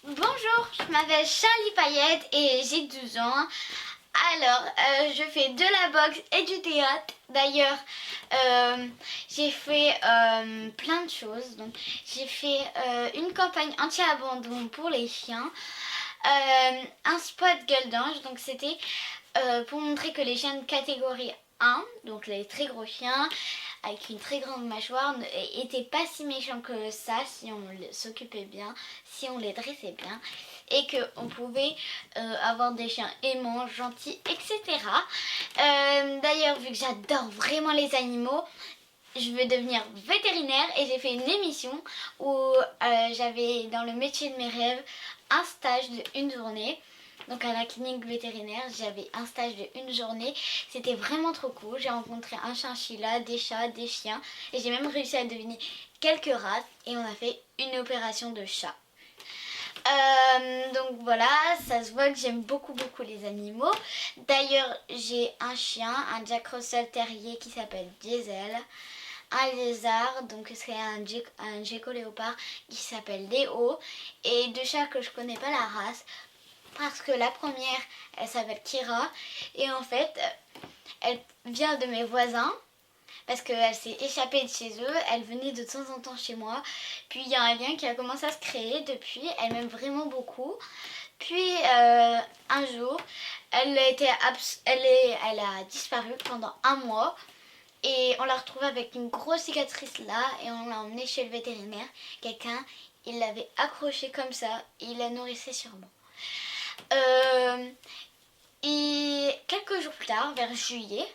Bonjour, je m'appelle Charlie Payette et j'ai 12 ans. Alors, je fais de la boxe et du théâtre. D'ailleurs, j'ai fait plein de choses. Donc, j'ai fait une campagne anti-abandon pour les chiens, un spot gueule d'ange. Donc, c'était pour montrer que les chiens de catégorie 1, donc les très gros chiens, avec une très grande mâchoire, n'étaient pas si méchants que ça si on s'occupait bien, si on les dressait bien, et qu'on pouvait avoir des chiens aimants, gentils, etc. D'ailleurs, vu que j'adore vraiment les animaux, je veux devenir vétérinaire et j'ai fait une émission où j'avais dans le métier de mes rêves un stage de une journée. Donc à la clinique vétérinaire, j'avais un stage de une journée. C'était vraiment trop cool. J'ai rencontré un chinchilla, des chats, des chiens. Et j'ai même réussi à deviner quelques races. Et on a fait une opération de chat. Donc voilà, ça se voit que j'aime beaucoup les animaux. D'ailleurs, j'ai un chien, un Jack Russell Terrier qui s'appelle Diesel. Un lézard, donc c'est un gecko léopard qui s'appelle Léo. Et deux chats que je connais pas la race. Parce que la première, elle s'appelle Kira. Et en fait, elle vient de mes voisins. Parce qu'elle s'est échappée de chez eux. Elle venait de temps en temps chez moi. Puis il y a un lien qui a commencé à se créer depuis. Elle m'aime vraiment beaucoup. Puis un jour, elle a disparu pendant un mois. Et on l'a retrouvée avec une grosse cicatrice là. Et on l'a emmenée chez le vétérinaire. Quelqu'un, il l'avait accrochée comme ça. Et il la nourrissait sûrement. Et quelques jours plus tard, vers juillet,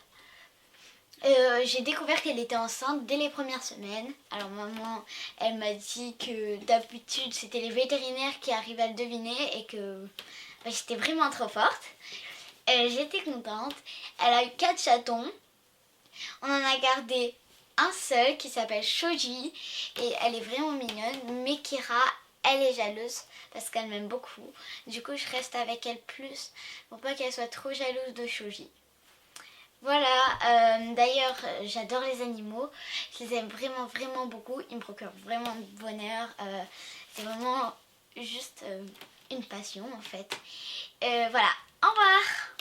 j'ai découvert qu'elle était enceinte dès les premières semaines. Alors maman, elle m'a dit que d'habitude c'était les vétérinaires qui arrivaient à le deviner et que j'étais vraiment trop forte. J'étais contente. Elle a eu 4 chatons. On en a gardé un seul qui s'appelle Shoji et elle est vraiment mignonne. Mais Kira, elle est jalouse parce qu'elle m'aime beaucoup. Du coup, je reste avec elle plus pour pas qu'elle soit trop jalouse de Shoji. Voilà, d'ailleurs, j'adore les animaux. Je les aime vraiment beaucoup. Ils me procurent vraiment de bonheur. C'est vraiment juste une passion en fait. Voilà, au revoir!